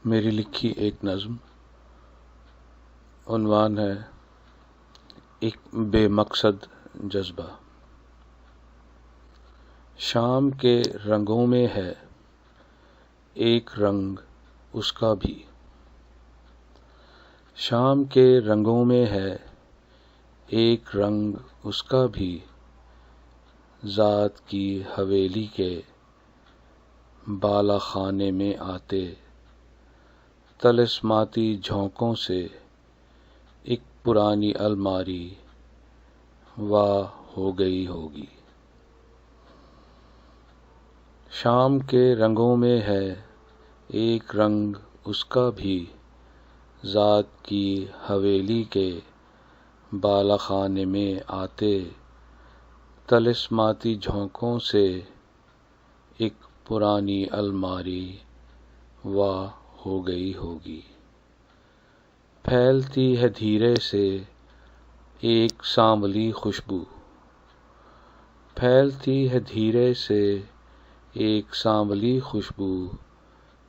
میری لکھی ایک نظم، عنوان ہے ایک بے مقصد جذبہ۔ شام کے رنگوں میں ہے ایک رنگ اس کا بھی، شام کے رنگوں میں ہے ایک رنگ اس کا بھی، ذات کی حویلی کے بالا خانے میں آتے طلسماتی جھونکوں سے ایک پرانی الماری واہ ہو گئی ہوگی۔ شام کے رنگوں میں ہے ایک رنگ اس کا بھی، ذات کی حویلی کے بالا خانے میں آتے طلسماتی جھونکوں سے ایک پرانی الماری واہ ہو گئی ہوگی۔ پھیلتی ہے دھیرے سے ایک سانولی خوشبو، پھیلتی ہے دھیرے سے ایک سانولی خوشبو،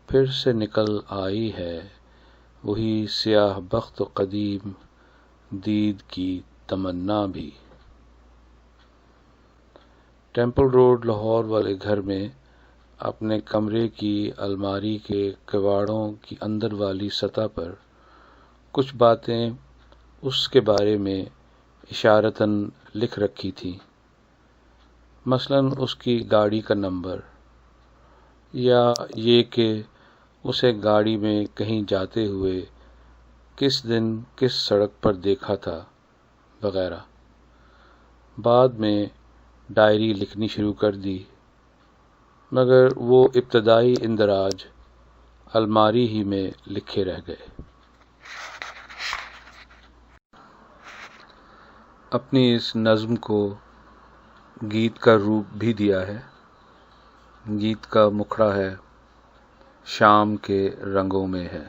پھر سے نکل آئی ہے وہی سیاہ بخت قدیم دید کی تمنا بھی۔ ٹیمپل روڈ لاہور والے گھر میں اپنے کمرے کی الماری کے کواڑوں کی اندر والی سطح پر کچھ باتیں اس کے بارے میں اشارتاً لکھ رکھی تھیں، مثلاً اس کی گاڑی کا نمبر، یا یہ کہ اسے گاڑی میں کہیں جاتے ہوئے کس دن کس سڑک پر دیکھا تھا وغیرہ۔ بعد میں ڈائری لکھنی شروع کر دی، مگر وہ ابتدائی اندراج الماری ہی میں لکھے رہ گئے۔ اپنی اس نظم کو گیت کا روپ بھی دیا ہے۔ گیت کا مکھڑا ہے شام کے رنگوں میں ہے۔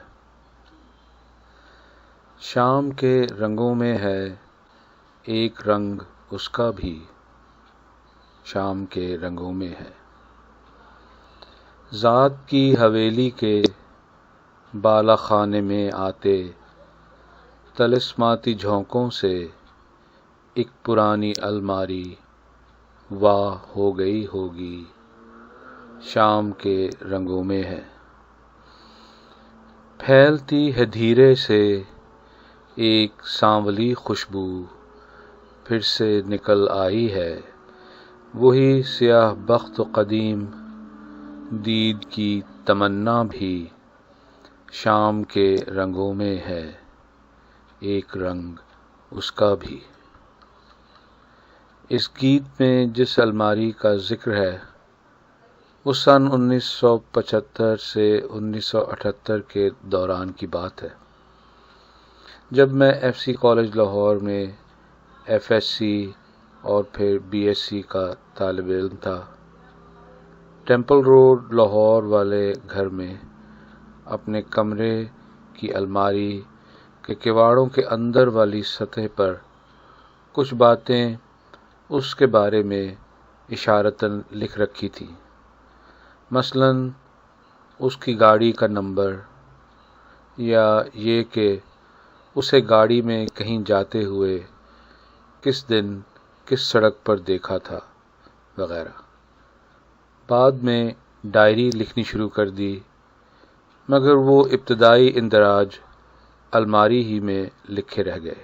شام کے رنگوں میں ہے ایک رنگ اس کا بھی، شام کے رنگوں میں ہے۔ ذات کی حویلی کے بالا خانے میں آتے طلسماتی جھونکوں سے ایک پرانی الماری واہ ہو گئی ہوگی، شام کے رنگوں میں ہے۔ پھیلتی ہے دھیرے سے ایک سانولی خوشبو، پھر سے نکل آئی ہے وہی سیاہ بخت قدیم دید کی تمنا بھی، شام کے رنگوں میں ہے ایک رنگ اس کا بھی۔ اس گیت میں جس الماری کا ذکر ہے وہ سن 1975 سے 1978 کے دوران کی بات ہے، جب میں ایف سی کالج لاہور میں ایف ایس سی اور پھر بی ایس سی کا طالب علم تھا۔ ٹیمپل روڈ لاہور والے گھر میں اپنے کمرے کی الماری کے کواڑوں کے اندر والی سطح پر کچھ باتیں اس کے بارے میں اشارتاً لکھ رکھی تھیں، مثلاً اس کی گاڑی کا نمبر، یا یہ کہ اسے گاڑی میں کہیں جاتے ہوئے کس دن کس سڑک پر دیکھا تھا وغیرہ۔ بعد میں ڈائری لکھنی شروع کر دی، مگر وہ ابتدائی اندراج الماری ہی میں لکھے رہ گئے۔